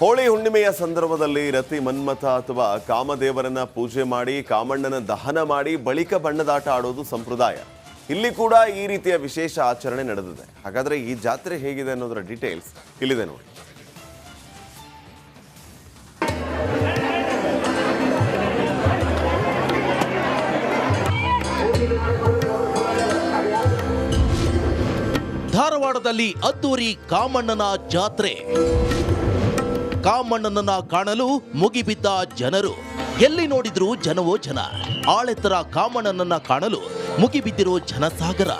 ಹೋಳಿ ಹುಣ್ಣಿಮೆಯ ಸಂದರ್ಭದಲ್ಲಿ ರತಿ ಮನ್ಮಥ ಅಥವಾ ಕಾಮದೇವರನ್ನ ಪೂಜೆ ಮಾಡಿ ಕಾಮಣ್ಣನ ದಹನ ಮಾಡಿ ಬಳಿಕ ಬಣ್ಣದಾಟ ಆಡೋದು ಸಂಪ್ರದಾಯ. ಇಲ್ಲಿ ಕೂಡ ಈ ರೀತಿಯ ವಿಶೇಷ ಆಚರಣೆ ನಡೆದಿದೆ. ಹಾಗಾದ್ರೆ ಈ ಜಾತ್ರೆ ಹೇಗಿದೆ ಅನ್ನೋದರ ಡೀಟೇಲ್ಸ್ ಇಲ್ಲಿದೆ ನೋಡಿ. ಧಾರವಾಡದಲ್ಲಿ ಅದ್ದೂರಿ ಕಾಮಣ್ಣನ ಜಾತ್ರೆ. ಕಾಮಣ್ಣನನ್ನ ಕಾಣಲು ಮುಗಿಬಿದ್ದ ಜನರು. ಎಲ್ಲಿ ನೋಡಿದ್ರು ಜನವೋ ಜನ. ಆಳೆತ್ತರ ಕಾಮಣ್ಣನನ್ನ ಕಾಣಲು ಮುಗಿಬಿದ್ದಿರೋ ಜನಸಾಗರ.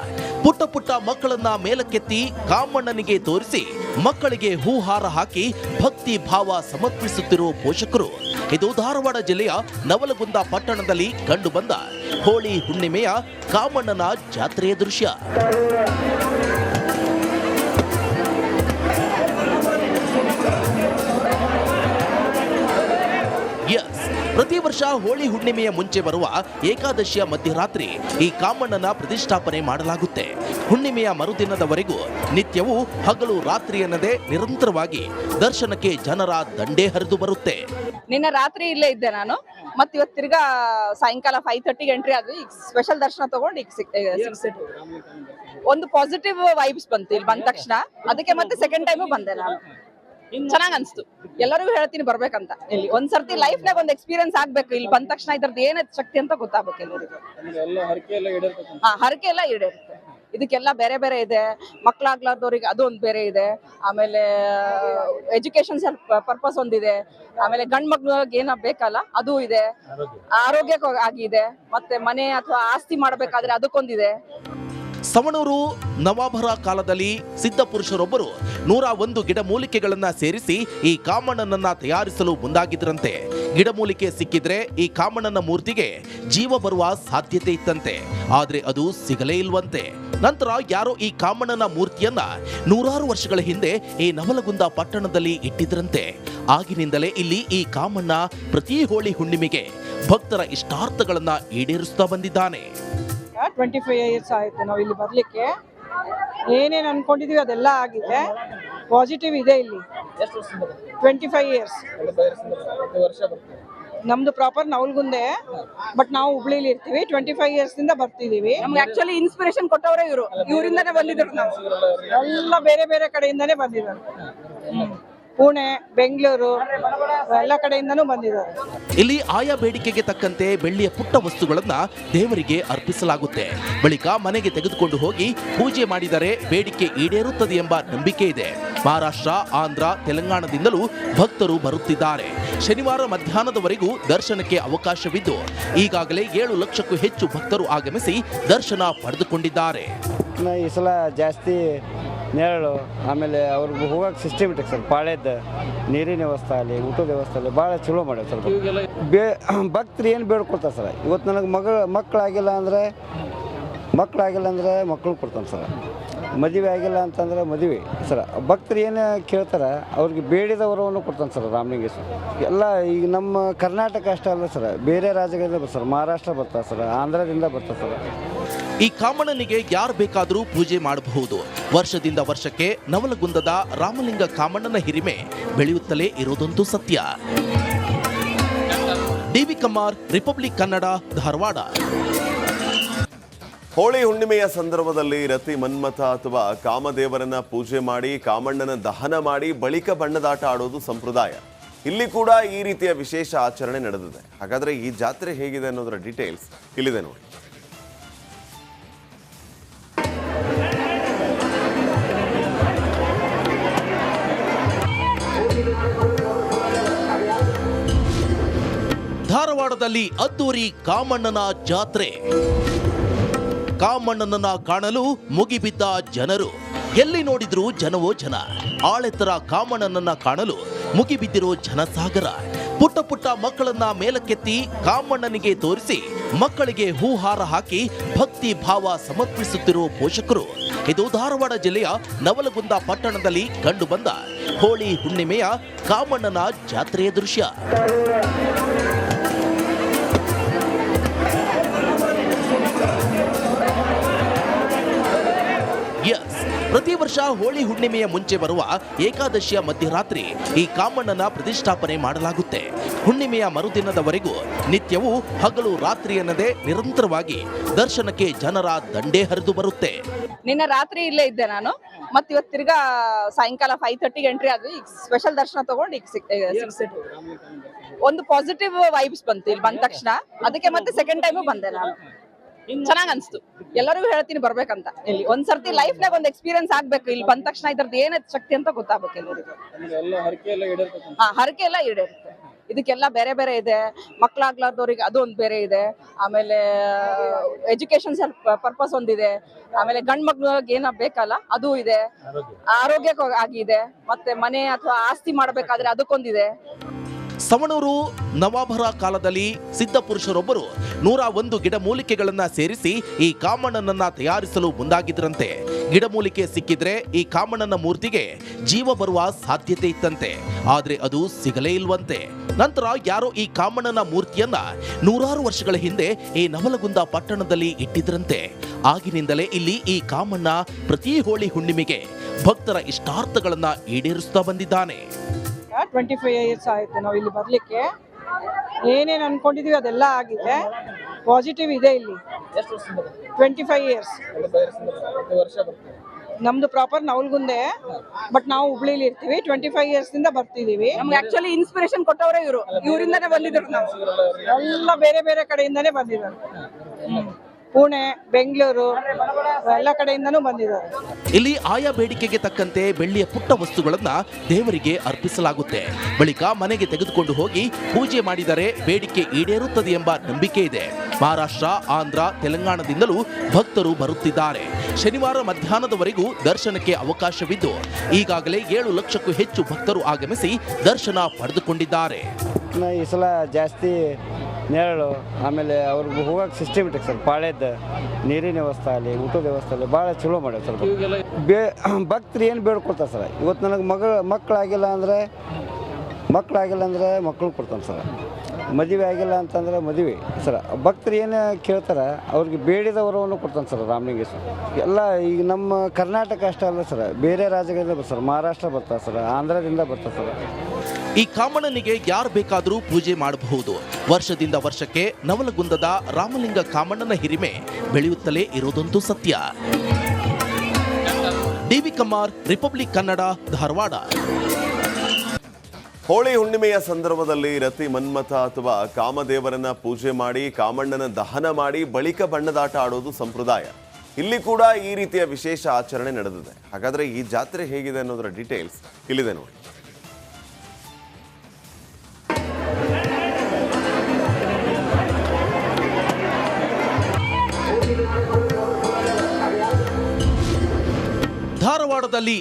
ಪುಟ್ಟ ಪುಟ್ಟ ಮಕ್ಕಳನ್ನ ಮೇಲಕ್ಕೆತ್ತಿ ಕಾಮಣ್ಣನಿಗೆ ತೋರಿಸಿ ಮಕ್ಕಳಿಗೆ ಹೂಹಾರ ಹಾಕಿ ಭಕ್ತಿ ಭಾವ ಸಮರ್ಪಿಸುತ್ತಿರೋ ಪೋಷಕರು. ಇದು ಧಾರವಾಡ ಜಿಲ್ಲೆಯ ನವಲಗುಂದ ಪಟ್ಟಣದಲ್ಲಿ ಕಂಡುಬಂದ ಹೋಳಿ ಹುಣ್ಣಿಮೆಯ ಕಾಮಣ್ಣನ ಜಾತ್ರೆಯ ದೃಶ್ಯ. ಪ್ರತಿ ವರ್ಷ ಹೋಳಿ ಹುಣ್ಣಿಮೆಯ ಮುಂಚೆ ಬರುವ ಏಕಾದಶಿಯ ಮಧ್ಯರಾತ್ರಿ ಈ ಕಾಮಣ್ಣನ ಪ್ರತಿಷ್ಠಾಪನೆ ಮಾಡಲಾಗುತ್ತೆ. ಹುಣ್ಣಿಮೆಯ ಮರುದಿನದವರೆಗೂ ನಿತ್ಯವೂ ಹಗಲು ರಾತ್ರಿ ಎನ್ನದೇ ನಿರಂತರವಾಗಿ ದರ್ಶನಕ್ಕೆ ಜನರ ದಂಡೇ ಹರಿದು ಬರುತ್ತೆ. ನಿನ್ನೆ ರಾತ್ರಿ ಇಲ್ಲೇ ಇದ್ದೆ ನಾನು. ಮತ್ತೆ ಇವತ್ತು ತಿರ್ಗಾ ಸಾಯಂಕಾಲ 5:30ಗೆ ಎಂಟ್ರಿ ಆದ್ವಿ. ಈಗ ಸ್ಪೆಷಲ್ ದರ್ಶನ ತಗೊಂಡು ಈಗ ಒಂದು ಪಾಸಿಟಿವ್ ವೈಬ್ಸ್ ಬಂತು ಇಲ್ಲಿ ಬಂದ ತಕ್ಷಣ. ಅದಕ್ಕೆ ಮತ್ತೆ ಸೆಕೆಂಡ್ ಟೈಮು ಬಂದೆ ನಾನು. ಚೆನ್ನಾಗ್ ಅನ್ಸ್ತು. ಎಲ್ಲರಿಗೂ ಹೇಳ್ತೀನಿ ಬರ್ಬೇಕಂತ. ಇಲ್ಲಿ ಒಂದ್ಸರ್ತಿ ಲೈಫ್ ನಾಗ ಒಂದ್ ಎಕ್ಸ್ಪೀರಿಯನ್ಸ್ ಆಗ್ಬೇಕು. ಇಲ್ಲಿ ಬಂದ ತಕ್ಷಣ ಇದ್ರದ್ದು ಏನ ಶಕ್ತಿ ಅಂತ ಗೊತ್ತಾಗ್ಬೇಕು ಎಲ್ಲರಿಗೂ. ಹರಕೆ ಎಲ್ಲ ಈಡೇರುತ್ತೆ. ಇದಕ್ಕೆಲ್ಲ ಬೇರೆ ಬೇರೆ ಇದೆ. ಮಕ್ಳಾಗ್ಲಾರ್ದವ್ರಿಗೆ ಅದು ಒಂದ್ ಬೇರೆ ಇದೆ. ಆಮೇಲೆ ಎಜುಕೇಶನ್ ಪರ್ಪಸ್ ಒಂದಿದೆ. ಆಮೇಲೆ ಗಂಡ್ ಮಕ್ಳಿಗೆ ಏನ ಬೇಕಲ್ಲ ಅದು ಇದೆ. ಆರೋಗ್ಯಕ್ಕಾಗಿದೆ. ಮತ್ತೆ ಮನೆ ಅಥವಾ ಆಸ್ತಿ ಮಾಡ್ಬೇಕಾದ್ರೆ ಅದಕ್ಕೊಂದಿದೆ. ಸವಣೂರು ನವಾಬರ ಕಾಲದಲ್ಲಿ ಸಿದ್ಧ ಪುರುಷರೊಬ್ಬರು 101 ಗಿಡಮೂಲಿಕೆಗಳನ್ನ ಸೇರಿಸಿ ಈ ಕಾಮಣ್ಣನನ್ನ ತಯಾರಿಸಲು ಮುಂದಾಗಿದ್ರಂತೆ. ಗಿಡಮೂಲಿಕೆ ಸಿಕ್ಕಿದ್ರೆ ಈ ಕಾಮಣ್ಣನ ಮೂರ್ತಿಗೆ ಜೀವ ಬರುವ ಸಾಧ್ಯತೆ ಇತ್ತಂತೆ. ಆದ್ರೆ ಅದು ಸಿಗಲೇ ಇಲ್ವಂತೆ. ನಂತರ ಯಾರೋ ಈ ಕಾಮಣ್ಣನ ಮೂರ್ತಿಯನ್ನ 100 ವರ್ಷಗಳ ಹಿಂದೆ ಈ ನವಲಗುಂದ ಪಟ್ಟಣದಲ್ಲಿ ಇಟ್ಟಿದ್ರಂತೆ. ಆಗಿನಿಂದಲೇ ಇಲ್ಲಿ ಈ ಕಾಮಣ್ಣ ಪ್ರತಿ ಹೋಳಿ ಹುಣ್ಣಿಮೆಗೆ ಭಕ್ತರ ಇಷ್ಟಾರ್ಥಗಳನ್ನ ಈಡೇರಿಸ್ತಾ ಬಂದಿದ್ದಾನೆ. 25 ಇಯರ್ಸ್ ಆಯ್ತು ನಾವು ಇಲ್ಲಿ ಬರ್ಲಿಕ್ಕೆ. ಏನೇನು ಅನ್ಕೊಂಡಿದೀವಿ ಅದೆಲ್ಲ ಆಗಿದೆ. ಪಾಸಿಟಿವ್ ಇದೆ ಇಲ್ಲಿ. 25 ಇಯರ್ಸ್. ನಮ್ದು ಪ್ರಾಪರ್ ನವಲಗುಂದೆ, ಬಟ್ ನಾವು ಹುಬ್ಳಿಲಿ ಇರ್ತೀವಿ. 25 ಇಯರ್ಸ್ ಇಂದ ಬರ್ತಿದೀವಿ. ನಮ್ಗೆ ಆಕ್ಚುಲಿ ಇನ್ಸ್ಪಿರೇಷನ್ ಕೊಟ್ಟವರೇ ಇವರು. ಇವರಿಂದಾನೇ ಬಂದಿದ್ರು ನಾವು. ಎಲ್ಲ ಬೇರೆ ಬೇರೆ ಕಡೆಯಿಂದಾನೇ ಬಂದಿದ್ದಾರೆ. ಪುಣೆ, ಬೆಂಗಳೂರು ಎಲ್ಲ ಕಡೆಯಿಂದನೂ ಬಂದಿದ್ದಾರೆ. ಇಲ್ಲಿ ಆಯಾ ಬೇಡಿಕೆಗೆ ತಕ್ಕಂತೆ ಬೆಳ್ಳಿಯ ಪುಟ್ಟ ವಸ್ತುಗಳನ್ನ ದೇವರಿಗೆ ಅರ್ಪಿಸಲಾಗುತ್ತೆ. ಬಳಿಕ ಮನೆಗೆ ತೆಗೆದುಕೊಂಡು ಹೋಗಿ ಪೂಜೆ ಮಾಡಿದರೆ ಬೇಡಿಕೆ ಈಡೇರುತ್ತದೆ ಎಂಬ ನಂಬಿಕೆ ಇದೆ. ಮಹಾರಾಷ್ಟ್ರ, ಆಂಧ್ರ, ತೆಲಂಗಾಣದಿಂದಲೂ ಭಕ್ತರು ಬರುತ್ತಿದ್ದಾರೆ. ಶನಿವಾರ ಮಧ್ಯಾಹ್ನದವರೆಗೂ ದರ್ಶನಕ್ಕೆ ಅವಕಾಶವಿದ್ದು ಈಗಾಗಲೇ 7 ಲಕ್ಷಕ್ಕೂ ಹೆಚ್ಚು ಭಕ್ತರು ಆಗಮಿಸಿ ದರ್ಶನ ಪಡೆದುಕೊಂಡಿದ್ದಾರೆ. ಈ ಸಲ ಜಾಸ್ತಿ ನೆರಳು, ಆಮೇಲೆ ಅವ್ರಿಗೆ ಹೋಗಕ್ಕೆ ಸಿಸ್ಟಮೆಟಿಕ್ ಸರ್. ಪಾಳ್ಯದ ನೀರಿನ ವ್ಯವಸ್ಥೆ ಆಗಲಿ, ಊಟದ ವ್ಯವಸ್ಥೆ ಆಗಲಿ ಭಾಳ ಚಲೋ ಮಾಡ್ಯಾವ ಸರ್. ಭಕ್ತರು ಏನು ಬೇಡ್ಕೊಳ್ತಾರೆ ಸರ್. ಇವತ್ತು ನನಗೆ ಮಕ್ಕಳಾಗಿಲ್ಲ ಅಂದರೆ ಮಕ್ಕಳು ಕೊಡ್ತಾನೆ ಸರ್. ಮದುವೆ ಆಗಿಲ್ಲ ಅಂತಂದರೆ ಮದುವೆ ಸರ್. ಭಕ್ತರು ಏನು ಕೇಳ್ತಾರೆ ಅವ್ರಿಗೆ ಬೇಡಿದವರವನ್ನು ಕೊಡ್ತಾನೆ ಸರ್ ರಾಮಲಿಂಗೇಶ್ವರ. ಎಲ್ಲ ಈಗ ನಮ್ಮ ಕರ್ನಾಟಕ ಅಷ್ಟೇ ಅಲ್ಲ ಸರ್, ಬೇರೆ ರಾಜ್ಯಗಳಿಂದ ಬರ್ತಾರೆ ಸರ್. ಮಹಾರಾಷ್ಟ್ರ ಬರ್ತಾರೆ ಸರ್, ಆಂಧ್ರದಿಂದ ಬರ್ತಾರೆ ಸರ್. ಈ ಕಾಮಣ್ಣನಿಗೆ ಯಾರು ಬೇಕಾದರೂ ಪೂಜೆ ಮಾಡಬಹುದು. ವರ್ಷದಿಂದ ವರ್ಷಕ್ಕೆ ನವಲಗುಂದದ ರಾಮಲಿಂಗ ಕಾಮಣ್ಣನ ಹಿರಿಮೆ ಬೆಳೆಯುತ್ತಲೇ ಇರೋದಂತೂ ಸತ್ಯ. DV Kamar, republic Kannada, Dharwad. ಹೋಳಿ ಹುಣ್ಣಿಮೆಯ ಸಂದರ್ಭದಲ್ಲಿ ರತಿ ಮನ್ಮಥ ಅಥವಾ ಕಾಮದೇವರನ್ನ ಪೂಜೆ ಮಾಡಿ ಕಾಮಣ್ಣನ ದಹನ ಮಾಡಿ ಬಳಿಕ ಬಣ್ಣದಾಟ ಆಡೋದು ಸಂಪ್ರದಾಯ. ಇಲ್ಲಿ ಕೂಡ ಈ ರೀತಿಯ ವಿಶೇಷ ಆಚರಣೆ ನಡೆದಿದೆ. ಹಾಗಾದ್ರೆ ಈ ಜಾತ್ರೆ ಹೇಗಿದೆ ಅನ್ನೋದರ ಡೀಟೇಲ್ಸ್ ಇಲ್ಲಿದೆ ನೋಡಿ. ಧಾರವಾಡದಲ್ಲಿ ಅದ್ದೂರಿ ಕಾಮಣ್ಣನ ಜಾತ್ರೆ. ಕಾಮಣ್ಣನನ್ನ ಕಾಣಲು ಮುಗಿಬಿದ್ದ ಜನರು. ಎಲ್ಲಿ ನೋಡಿದ್ರು ಜನವೋ ಜನ. ಆಳೆತ್ತರ ಕಾಮಣ್ಣನನ್ನ ಕಾಣಲು ಮುಗಿಬಿದ್ದಿರೋ ಜನಸಾಗರ. ಪುಟ್ಟ ಪುಟ್ಟ ಮಕ್ಕಳನ್ನ ಮೇಲಕ್ಕೆತ್ತಿ ಕಾಮಣ್ಣನಿಗೆ ತೋರಿಸಿ ಮಕ್ಕಳಿಗೆ ಹೂಹಾರ ಹಾಕಿ ಭಕ್ತಿ ಭಾವ ಸಮರ್ಪಿಸುತ್ತಿರೋ ಪೋಷಕರು. ಇದು ಧಾರವಾಡ ಜಿಲ್ಲೆಯ ನವಲಗುಂದ ಪಟ್ಟಣದಲ್ಲಿ ಕಂಡುಬಂದ ಹೋಳಿ ಹುಣ್ಣಿಮೆಯ ಕಾಮಣ್ಣನ ಜಾತ್ರೆಯ ದೃಶ್ಯ. ಪ್ರತಿ ವರ್ಷ ಹೋಳಿ ಹುಣ್ಣಿಮೆಯ ಮುಂಚೆ ಬರುವ ಏಕಾದಶಿಯ ಮಧ್ಯರಾತ್ರಿ ಈ ಕಾಮಣ್ಣನ ಪ್ರತಿಷ್ಠಾಪನೆ ಮಾಡಲಾಗುತ್ತೆ. ಹುಣ್ಣಿಮೆಯ ಮರುದಿನದವರೆಗೂ ನಿತ್ಯವೂ ಹಗಲು ರಾತ್ರಿ ಎನ್ನದೇ ನಿರಂತರವಾಗಿ ದರ್ಶನಕ್ಕೆ ಜನರ ದಂಡೇ ಹರಿದು ಬರುತ್ತೆ. ನಿನ್ನೆ ರಾತ್ರಿ ಇಲ್ಲೇ ಇದ್ದೆ ನಾನು, ಮತ್ತೆ ಇವತ್ತು ತಿರ್ಗಾ ಸಾಯಂಕಾಲ 5:30ಗೆ ಎಂಟ್ರಿ ಆದ್ವಿ. ಈಗ ಸ್ಪೆಷಲ್ ದರ್ಶನ ತಗೊಂಡು ಈಗ ಸಿಕ್ಸಿಟ್ಟು ಒಂದು ಪಾಸಿಟಿವ್ ವೈಬ್ಸ್ ಬಂತು ಇಲ್ಲಿ ಬಂದ ತಕ್ಷಣ. ಅದಕ್ಕೆ ಮತ್ತೆ ಸೆಕೆಂಡ್ ಟೈಮು ಬಂದೆ ನಾನು. ಚೆನ್ನಾಗ್ ಅನ್ಸ್ತು. ಎಲ್ಲರಿಗೂ ಹೇಳ್ತೀನಿ ಬರ್ಬೇಕಂತ. ಇಲ್ಲಿ ಒಂದ್ಸರ್ತಿ ಲೈಫ್ ನಾಗ ಒಂದು ಎಕ್ಸ್ಪೀರಿಯನ್ಸ್ ಆಗ್ಬೇಕು. ಇಲ್ಲಿ ಬಂದ ತಕ್ಷಣ ಇದ್ರದ್ದು ಏನೈತೆ ಶಕ್ತಿ ಅಂತ ಗೊತ್ತಾಗ್ಬೇಕು ಎಲ್ಲರಿಗೂ. ಹರಕೆ ಎಲ್ಲ ಈಡೇರುತ್ತೆ. ಇದಕ್ಕೆಲ್ಲ ಬೇರೆ ಬೇರೆ ಇದೆ. ಮಕ್ಳಾಗ್ಲಾರ್ದವ್ರಿಗೆ ಅದು ಒಂದು ಬೇರೆ ಇದೆ. ಆಮೇಲೆ ಎಜುಕೇಶನ್ ಪರ್ಪಸ್ ಒಂದಿದೆ. ಆಮೇಲೆ ಗಂಡ್ ಮಕ್ಳಿಗೆ ಏನ ಬೇಕಲ್ಲ ಅದು ಇದೆ. ಆರೋಗ್ಯಕ್ಕಾಗಿ ಇದೆ. ಮತ್ತೆ ಮನೆ ಅಥವಾ ಆಸ್ತಿ ಮಾಡ್ಬೇಕಾದ್ರೆ ಅದಕ್ಕೊಂದಿದೆ. ಸವಣೂರು ನವಾಬರ ಕಾಲದಲ್ಲಿ ಸಿದ್ಧ ಪುರುಷರೊಬ್ಬರು 101 ಗಿಡಮೂಲಿಕೆಗಳನ್ನ ಸೇರಿಸಿ ಈ ಕಾಮಣ್ಣನನ್ನ ತಯಾರಿಸಲು ಮುಂದಾಗಿದ್ರಂತೆ. ಗಿಡಮೂಲಿಕೆ ಸಿಕ್ಕಿದ್ರೆ ಈ ಕಾಮಣ್ಣನ ಮೂರ್ತಿಗೆ ಜೀವ ಬರುವ ಸಾಧ್ಯತೆ ಇತ್ತಂತೆ. ಆದ್ರೆ ಅದು ಸಿಗಲೇ ಇಲ್ವಂತೆ. ನಂತರ ಯಾರೋ ಈ ಕಾಮಣ್ಣನ ಮೂರ್ತಿಯನ್ನ 100 ವರ್ಷಗಳ ಹಿಂದೆ ಈ ನವಲಗುಂದ ಪಟ್ಟಣದಲ್ಲಿ ಇಟ್ಟಿದ್ರಂತೆ. ಆಗಿನಿಂದಲೇ ಇಲ್ಲಿ ಈ ಕಾಮಣ್ಣ ಪ್ರತಿ ಹೋಳಿ ಹುಣ್ಣಿಮೆಗೆ ಭಕ್ತರ ಇಷ್ಟಾರ್ಥಗಳನ್ನ ಈಡೇರಿಸ್ತಾ ಬಂದಿದ್ದಾನೆ. 25 ಇಯರ್ಸ್ ಆಯ್ತು ನಾವು ಇಲ್ಲಿ ಬರ್ಲಿಕ್ಕೆ. ಏನೇನು ಅನ್ಕೊಂಡಿದೀವಿ ಅದೆಲ್ಲ ಆಗಿದೆ. ಪಾಸಿಟಿವ್ ಇದೆ ಇಲ್ಲಿ. 25 ಇಯರ್ಸ್. ನಮ್ದು ಪ್ರಾಪರ್ ನವಲಗುಂದೆ, ಬಟ್ ನಾವು ಹುಬ್ಳಿಲಿ ಇರ್ತೀವಿ. 25 ಇಯರ್ಸ್ ಇಂದ ಬರ್ತಿದೀವಿ. ನಮ್ಗೆ ಆಕ್ಚುಲಿ ಇನ್ಸ್ಪಿರೇಷನ್ ಕೊಟ್ಟವರೇ ಇವರಿಂದಾನೇ ಬಂದಿದ್ರು. ನಾವು ಎಲ್ಲ ಬೇರೆ ಬೇರೆ ಕಡೆಯಿಂದಾನೇ ಬಂದಿದ್ದಾರೆ. ಪುಣೆ, ಬೆಂಗಳೂರು ಎಲ್ಲ ಕಡೆಯಿಂದನೂ ಬಂದಿದ್ದಾರೆ. ಇಲ್ಲಿ ಆಯಾ ಬೇಡಿಕೆಗೆ ತಕ್ಕಂತೆ ಬೆಳ್ಳಿಯ ಪುಟ್ಟ ವಸ್ತುಗಳನ್ನ ದೇವರಿಗೆ ಅರ್ಪಿಸಲಾಗುತ್ತೆ. ಬಳಿಕ ಮನೆಗೆ ತೆಗೆದುಕೊಂಡು ಹೋಗಿ ಪೂಜೆ ಮಾಡಿದರೆ ಬೇಡಿಕೆ ಈಡೇರುತ್ತದೆ ಎಂಬ ನಂಬಿಕೆ ಇದೆ. ಮಹಾರಾಷ್ಟ್ರ, ಆಂಧ್ರ, ತೆಲಂಗಾಣದಿಂದಲೂ ಭಕ್ತರು ಬರುತ್ತಿದ್ದಾರೆ. ಶನಿವಾರ ಮಧ್ಯಾಹ್ನದವರೆಗೂ ದರ್ಶನಕ್ಕೆ ಅವಕಾಶವಿದ್ದು ಈಗಾಗಲೇ 7 ಲಕ್ಷಕ್ಕೂ ಹೆಚ್ಚು ಭಕ್ತರು ಆಗಮಿಸಿ ದರ್ಶನ ಪಡೆದುಕೊಂಡಿದ್ದಾರೆ. ಈ ಸಲ ಜಾಸ್ತಿ ನೆರಳು, ಆಮೇಲೆ ಅವ್ರಿಗೆ ಹೋಗಕ್ಕೆ ಸಿಸ್ಟಮೆಟಿಕ್ ಸರ್. ಪಾಳ್ಯದ ನೀರಿನ ವ್ಯವಸ್ಥೆ ಆಗಲಿ, ಊಟದ ವ್ಯವಸ್ಥೆ ಆಗಲಿ ಭಾಳ ಚಲೋ ಮಾಡ್ಯಾವ ಸರ್. ಭಕ್ತರು ಏನು ಬೇಡ್ಕೊಳ್ತಾರೆ ಸರ್. ಇವತ್ತು ನನಗೆ ಮಕ್ಕಳಾಗಿಲ್ಲ ಅಂದರೆ ಮಕ್ಕಳು ಕೊಡ್ತಾನೆ ಸರ್. ಮದುವೆ ಆಗಿಲ್ಲ ಅಂತಂದ್ರೆ ಮದುವೆ ಸರ್. ಭಕ್ತರು ಏನು ಕೇಳ್ತಾರೆ ಅವ್ರಿಗೆ ಬೇಡಿದ ವರವನ್ನು ಕೊಡ್ತಾನೆ ಸರ್ ರಾಮಲಿಂಗೇಶ್ವರ. ಎಲ್ಲ ಈಗ ನಮ್ಮ ಕರ್ನಾಟಕ ಅಷ್ಟೇ ಅಲ್ಲ ಸರ್, ಬೇರೆ ರಾಜ್ಯಗಳಿಂದ ಬರ್ತಾರೆ. ಮಹಾರಾಷ್ಟ್ರ ಬರ್ತಾರೆ ಸರ್, ಆಂಧ್ರದಿಂದ ಬರ್ತಾರೆ ಸರ್. ಈ ಕಾಮಣ್ಣನಿಗೆ ಯಾರು ಬೇಕಾದರೂ ಪೂಜೆ ಮಾಡಬಹುದು. ವರ್ಷದಿಂದ ವರ್ಷಕ್ಕೆ ನವಲಗುಂದದ ರಾಮಲಿಂಗ ಕಾಮಣ್ಣನ ಹಿರಿಮೆ ಬೆಳೆಯುತ್ತಲೇ ಇರೋದಂತೂ ಸತ್ಯ. DV Kamar, republic Kannada, Dharwad. ಹೋಳಿ ಹುಣ್ಣಿಮೆಯ ಸಂದರ್ಭದಲ್ಲಿ ರತಿ ಮನ್ಮಥ ಅಥವಾ ಕಾಮದೇವರನ್ನ ಪೂಜೆ ಮಾಡಿ ಕಾಮಣ್ಣನ ದಹನ ಮಾಡಿ ಬಳಿಕ ಬಣ್ಣದಾಟ ಆಡೋದು ಸಂಪ್ರದಾಯ. ಇಲ್ಲಿ ಕೂಡ ಈ ರೀತಿಯ ವಿಶೇಷ ಆಚರಣೆ ನಡೆದಿದೆ. ಹಾಗಾದ್ರೆ ಈ ಜಾತ್ರೆ ಹೇಗಿದೆ ಅನ್ನೋದರ ಡೀಟೇಲ್ಸ್ ಇಲ್ಲಿದೆ ನೋಡಿ. ಧಾರವಾಡದಲ್ಲಿ